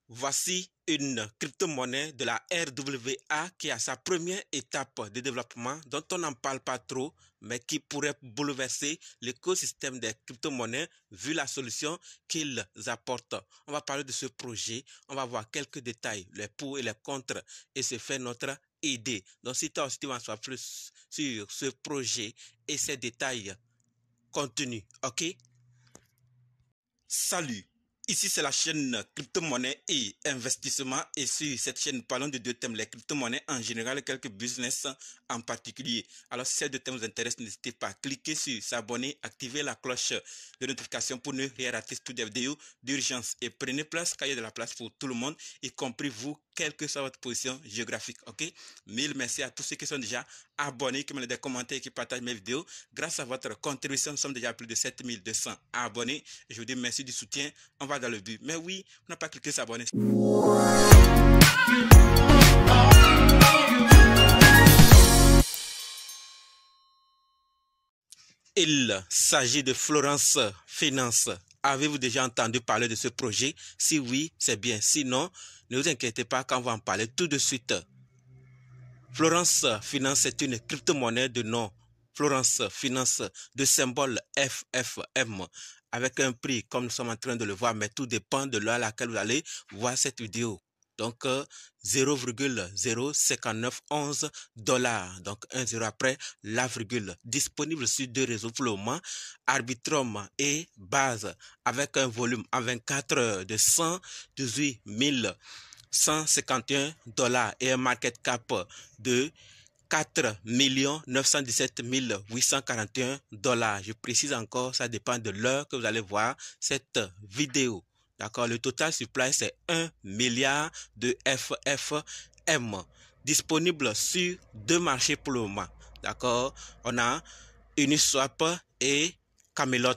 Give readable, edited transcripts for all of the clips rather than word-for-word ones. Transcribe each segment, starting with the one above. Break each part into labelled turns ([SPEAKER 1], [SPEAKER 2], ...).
[SPEAKER 1] Voici une crypto-monnaie de la RWA qui a sa première étape de développement dont on n'en parle pas trop, mais qui pourrait bouleverser l'écosystème des crypto-monnaies vu la solution qu'ils apportent. On va parler de ce projet, on va voir quelques détails, les pour et les contre, et se faire notre idée. Donc si toi aussi tu veux en savoir plus sur ce projet et ses détails contenus, ok? Salut! Ici, c'est la chaîne crypto-monnaie et investissement. Et sur cette chaîne, nous parlons de deux thèmes, les crypto-monnaies en général et quelques business en particulier. Alors, si ces deux thèmes vous intéressent, n'hésitez pas à cliquer sur s'abonner, activer la cloche de notification pour ne rien rater toutes les vidéos d'urgence. Et prenez place, car il y a de la place pour tout le monde, y compris vous, quelle que soit votre position géographique. Ok? Mille merci à tous ceux qui sont déjà abonnés, qui me laissent des commentaires et qui partagent mes vidéos. Grâce à votre contribution, nous sommes déjà à plus de 7200 abonnés. Je vous dis merci du soutien. On va dans le but. Mais oui, on n'a pas cliqué sur s'abonner. Il s'agit de Florence Finance. Avez-vous déjà entendu parler de ce projet? Si oui, c'est bien. Sinon, ne vous inquiétez pas quand on va en parler tout de suite. Florence Finance est une crypto-monnaie de nom Florence Finance de symbole FFM avec un prix comme nous sommes en train de le voir, mais tout dépend de l'heure à laquelle vous allez voir cette vidéo. Donc 0,05911 $. Donc 1 0 après la virgule. Disponible sur deux réseaux pour le moment, Arbitrum et Base, avec un volume en 24 heures de 118 151 $ et un market cap de 4 917 841 $. Je précise encore, ça dépend de l'heure que vous allez voir cette vidéo. D'accord, le total supply c'est 1 milliard de FFM disponible sur deux marchés pour le moment. D'accord, on a Uniswap et Camelot.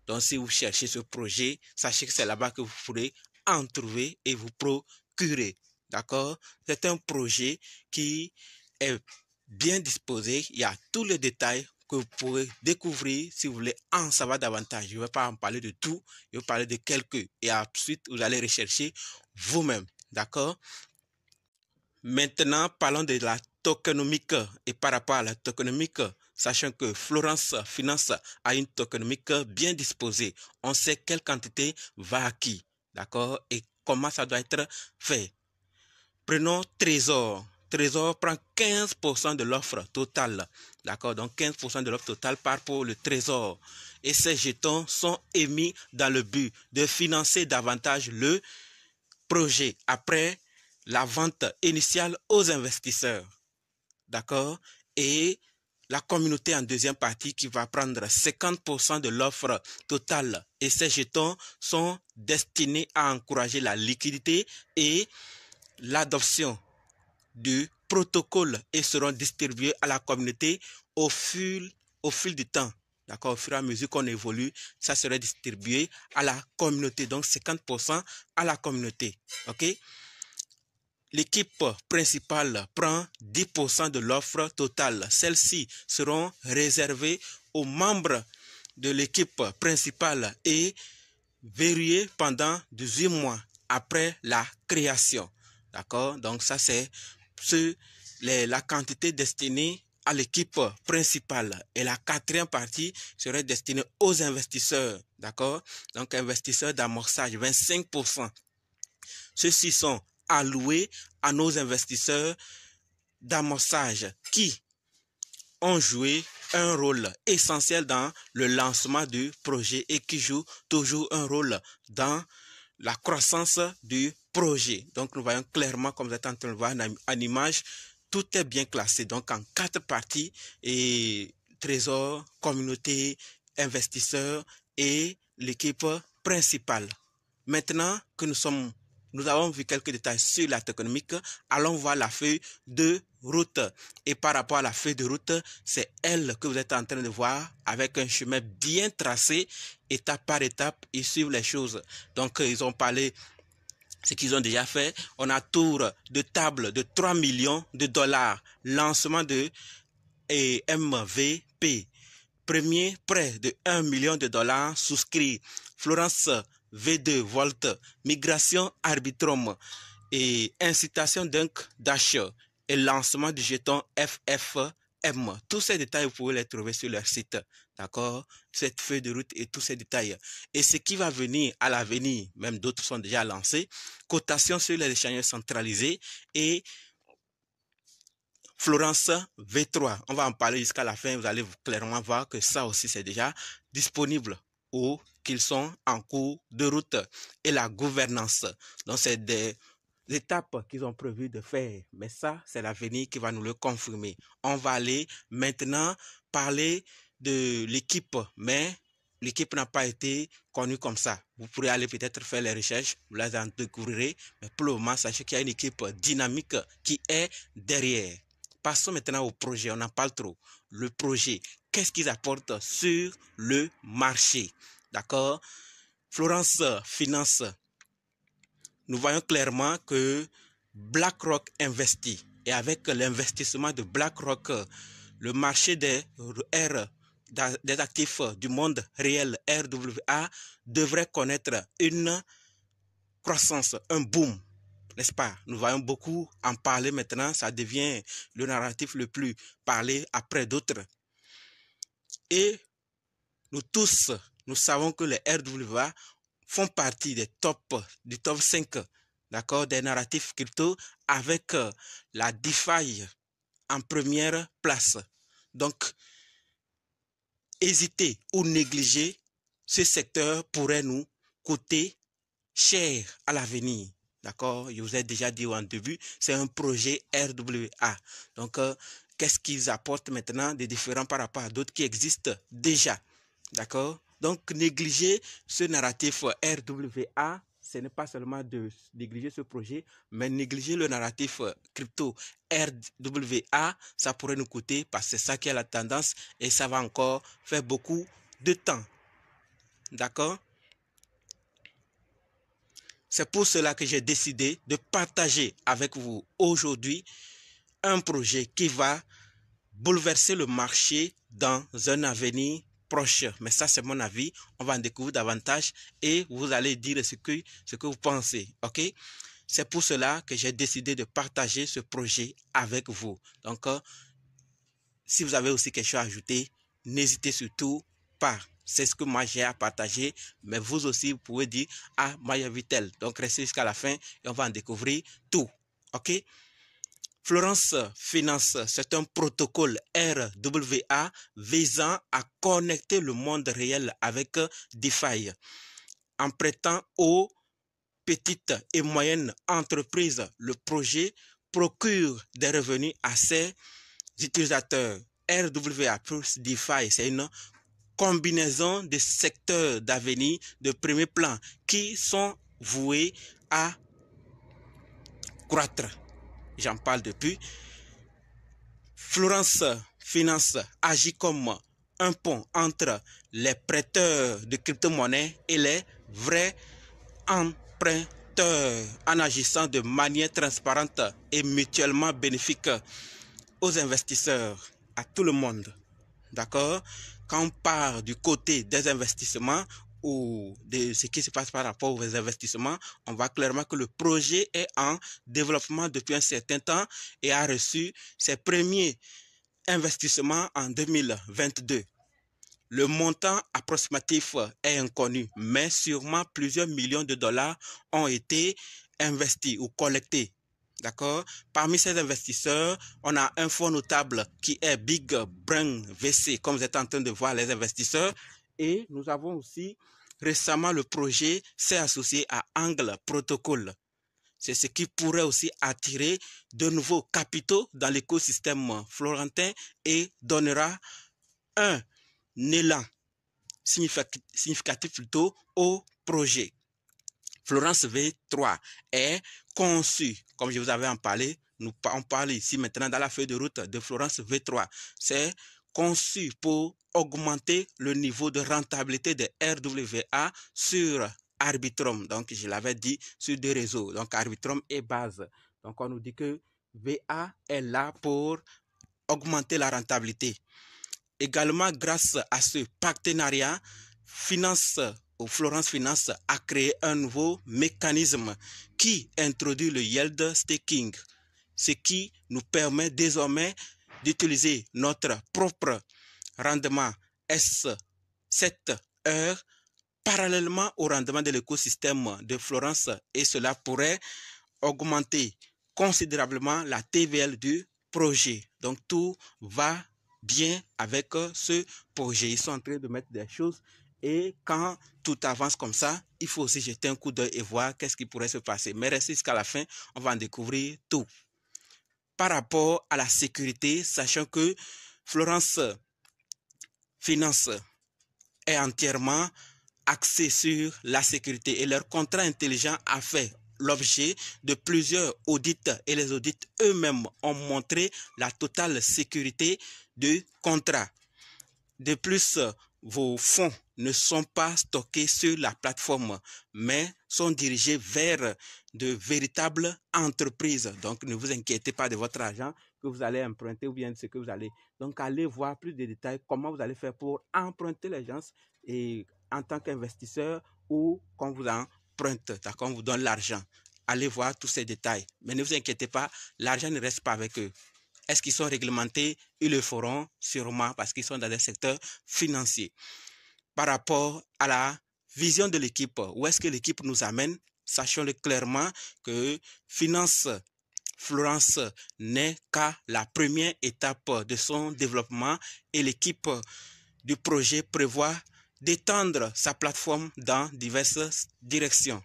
[SPEAKER 1] Donc si vous cherchez ce projet, sachez que c'est là-bas que vous pourrez en trouver et vous procurer. D'accord, c'est un projet qui est bien disposé. Il y a tous les détails que vous pourrez découvrir si vous voulez en savoir davantage. Je ne vais pas en parler de tout, je vais parler de quelques. Et ensuite, vous allez rechercher vous-même. D'accord? Maintenant, parlons de la tokenomique. Et par rapport à la tokenomique, sachant que Florence Finance a une tokenomique bien disposée. On sait quelle quantité va à qui. D'accord? Et comment ça doit être fait. Prenons Trésor. Trésor prend 15% de l'offre totale. D'accord, donc 15% de l'offre totale part pour le Trésor. Et ces jetons sont émis dans le but de financer davantage le projet après la vente initiale aux investisseurs. D'accord, et la communauté en deuxième partie qui va prendre 50% de l'offre totale. Et ces jetons sont destinés à encourager la liquidité et l'adoption du protocole et seront distribués à la communauté au fil du temps. D'accord, au fur et à mesure qu'on évolue, ça serait distribué à la communauté. Donc 50% à la communauté. Ok. L'équipe principale prend 10% de l'offre totale. Celles-ci seront réservées aux membres de l'équipe principale et verrouillées pendant 18 mois après la création. D'accord, donc ça c'est la quantité destinée à l'équipe principale. Et la quatrième partie serait destinée aux investisseurs. D'accord, donc investisseurs d'amorçage, 25%. Ceux-ci sont alloués à nos investisseurs d'amorçage qui ont joué un rôle essentiel dans le lancement du projet et qui jouent toujours un rôle dans la croissance du projet. Donc, nous voyons clairement, comme vous êtes en train de voir en image, tout est bien classé. Donc, en 4 parties, et trésor, communauté, investisseurs et l'équipe principale. Maintenant que nous avons vu quelques détails sur la tokenomique, allons voir la feuille de route. Et par rapport à la feuille de route, c'est elle que vous êtes en train de voir avec un chemin bien tracé, étape par étape, ils suivent les choses. Donc, ils ont parlé ce qu'ils ont déjà fait. On a tour de table de 3 millions de $. Lancement de MVP. Premier prêt de 1 million de $. Souscrit Florence
[SPEAKER 2] V2, Volt, migration Arbitrum et incitation donc d'achat et lancement du jeton FFM. Tous ces détails, vous pouvez les trouver sur leur site, d'accord? Cette feuille de route et tous ces détails. Et ce qui va venir à l'avenir, même d'autres sont déjà lancés, cotation sur les échangeurs centralisés et Florence V3. On va en parler jusqu'à la fin. Vous allez clairement voir que ça aussi, c'est déjà disponible ou qu'ils sont en cours de route. Et la gouvernance. Donc, c'est des étapes qu'ils ont prévu de faire. Mais ça, c'est l'avenir qui va nous le confirmer. On va aller maintenant parler de l'équipe, mais l'équipe n'a pas été connue comme ça. Vous pourrez aller peut-être faire les recherches, vous les en découvrirez. Mais pour le moment, sachez qu'il y a une équipe dynamique qui est derrière. Passons maintenant au projet, on en parle trop. Le projet, qu'est-ce qu'ils apportent sur le marché? D'accord? Florence Finance, nous voyons clairement que BlackRock investit. Et avec l'investissement de BlackRock, le marché des actifs du monde réel, RWA, devrait connaître une croissance, un boom. N'est-ce pas? Nous voyons beaucoup en parler maintenant. Ça devient le narratif le plus parlé après d'autres. Et nous tous, nous savons que les RWA font partie du top 5, d'accord, des narratifs crypto avec la DeFi en première place. Donc, hésiter ou négliger ce secteur pourrait nous coûter cher à l'avenir. D'accord, je vous ai déjà dit en début, c'est un projet RWA. Donc, qu'est-ce qu'ils apportent maintenant de différent par rapport à d'autres qui existent déjà? D'accord? Donc, négliger ce narratif RWA, ce n'est pas seulement de négliger ce projet, mais négliger le narratif crypto RWA, ça pourrait nous coûter parce que c'est ça qui est la tendance et ça va encore faire beaucoup de temps. D'accord? C'est pour cela que j'ai décidé de partager avec vous aujourd'hui un projet qui va bouleverser le marché dans un avenir proche. Mais ça, c'est mon avis. On va en découvrir davantage et vous allez dire ce que vous pensez. OK? C'est pour cela que j'ai décidé de partager ce projet avec vous. Donc, si vous avez aussi quelque chose à ajouter, n'hésitez surtout pas. C'est ce que moi j'ai à partager, mais vous aussi, vous pouvez dire à Maya Vitel. Donc, restez jusqu'à la fin et on va en découvrir tout. OK? Florence Finance, c'est un protocole RWA visant à connecter le monde réel avec DeFi en prêtant aux petites et moyennes entreprises. Le projet procure des revenus à ses utilisateurs. RWA plus DeFi, c'est une combinaison de secteurs d'avenir de premier plan qui sont voués à croître. J'en parle depuis. Florence Finance agit comme un pont entre les prêteurs de crypto-monnaies et les vrais emprunteurs en agissant de manière transparente et mutuellement bénéfique aux investisseurs, à tout le monde. D'accord? Quand on part du côté des investissements ou de ce qui se passe par rapport aux investissements, on voit clairement que le projet est en développement depuis un certain temps et a reçu ses premiers investissements en 2022. Le montant approximatif est inconnu, mais sûrement plusieurs millions de dollars ont été investis ou collectés. D'accord? Parmi ces investisseurs, on a un fonds notable qui est Big Brain VC, comme vous êtes en train de voir les investisseurs. Et nous avons aussi récemment le projet s'est associé à Angle Protocol. C'est ce qui pourrait aussi attirer de nouveaux capitaux dans l'écosystème florentin et donnera un élan significatif plutôt au projet. Florence V3 est conçue, comme je vous avais en parlé, on parle ici maintenant dans la feuille de route de Florence V3. C'est conçu pour augmenter le niveau de rentabilité de RWA sur Arbitrum. Donc, je l'avais dit, sur deux réseaux. Donc, Arbitrum et base. Donc, on nous dit que VA est là pour augmenter la rentabilité. Également, grâce à ce partenariat, Finance Florence Finance a créé un nouveau mécanisme qui introduit le yield staking, ce qui nous permet désormais d'utiliser notre propre rendement S7 parallèlement au rendement de l'écosystème de Florence, et cela pourrait augmenter considérablement la TVL du projet. Donc tout va bien avec ce projet. Ils sont en train de mettre des choses, et quand tout avance comme ça, il faut aussi jeter un coup d'œil et voir qu'est-ce qui pourrait se passer. Mais restez jusqu'à la fin, on va en découvrir tout. Par rapport à la sécurité, sachant que Florence Finance est entièrement axé sur la sécurité, et leur contrat intelligent a fait l'objet de plusieurs audits, et les audits eux-mêmes ont montré la totale sécurité du contrat. De plus, vos fonds ne sont pas stockés sur la plateforme, mais sont dirigés vers de véritables entreprises. Donc, ne vous inquiétez pas de votre argent que vous allez emprunter ou bien de ce que vous allez. Donc, allez voir plus de détails comment vous allez faire pour emprunter les gens, et en tant qu'investisseur, ou qu'on vous emprunte, d'accord, on vous donne l'argent. Allez voir tous ces détails. Mais ne vous inquiétez pas, l'argent ne reste pas avec eux. Est-ce qu'ils sont réglementés? Ils le feront sûrement parce qu'ils sont dans des secteurs financiers. Par rapport à la vision de l'équipe, où est-ce que l'équipe nous amène? Sachons-le clairement que Florence n'est qu'à la première étape de son développement, et l'équipe du projet prévoit d'étendre sa plateforme dans diverses directions.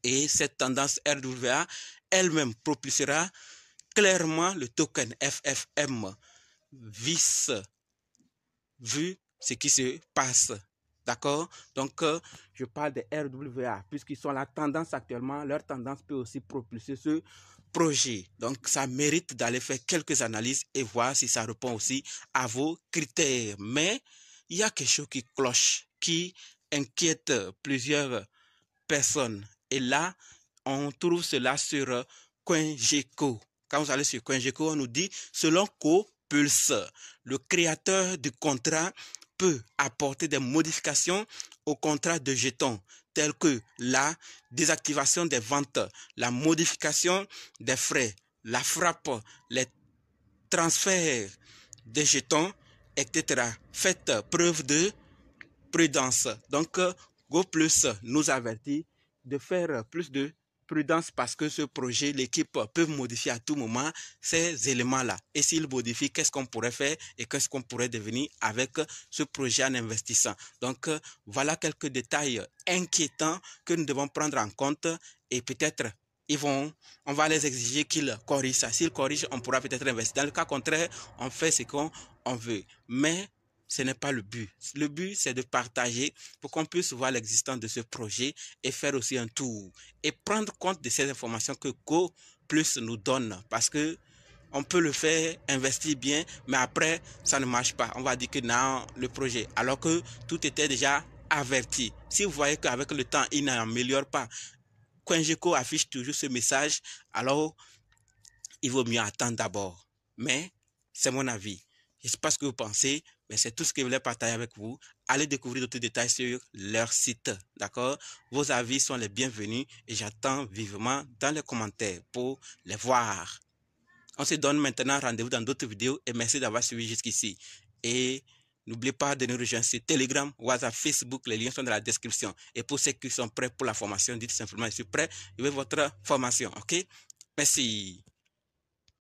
[SPEAKER 2] Et cette tendance RWA elle-même propulsera clairement le token FFM, vu ce qui se passe. D'accord? Donc, je parle de RWA, puisqu'ils sont la tendance actuellement. Leur tendance peut aussi propulser ce projet. Donc, ça mérite d'aller faire quelques analyses et voir si ça répond aussi à vos critères. Mais, il y a quelque chose qui cloche, qui inquiète plusieurs personnes. Et là, on trouve cela sur CoinGecko. Quand vous allez sur CoinGecko, on nous dit, selon Copulse, le créateur du contrat peut apporter des modifications au contrat de jetons, telles que la désactivation des ventes, la modification des frais, la frappe, les transferts des jetons, etc. Faites preuve de prudence. Donc, GoPlus nous avertit de faire plus de prudence, parce que ce projet, l'équipe peut modifier à tout moment ces éléments-là. Et s'il modifie, qu'est-ce qu'on pourrait faire et qu'est-ce qu'on pourrait devenir avec ce projet en investissant. Donc, voilà quelques détails inquiétants que nous devons prendre en compte, et peut-être on va les exiger qu'ils corrigent ça. S'ils corrigent, on pourra peut-être investir. Dans le cas contraire, on fait ce qu'on veut. Mais ce n'est pas le but. Le but, c'est de partager pour qu'on puisse voir l'existence de ce projet et faire aussi un tour et prendre compte de ces informations que GoPlus nous donne, parce que on peut le faire, investir bien, mais après, ça ne marche pas. On va dire que non, le projet, alors que tout était déjà averti. Si vous voyez qu'avec le temps, il n'améliore pas, CoinGecko affiche toujours ce message, alors il vaut mieux attendre d'abord. Mais c'est mon avis. Je ne sais pas ce que vous pensez, mais c'est tout ce que je voulais partager avec vous. Allez découvrir d'autres détails sur leur site, d'accord? Vos avis sont les bienvenus, et j'attends vivement dans les commentaires pour les voir. On se donne maintenant rendez-vous dans d'autres vidéos, et merci d'avoir suivi jusqu'ici. Et n'oubliez pas de nous rejoindre sur Telegram, WhatsApp, Facebook, les liens sont dans la description. Et pour ceux qui sont prêts pour la formation, dites simplement, je suis prêt, je veux votre formation, ok? Merci.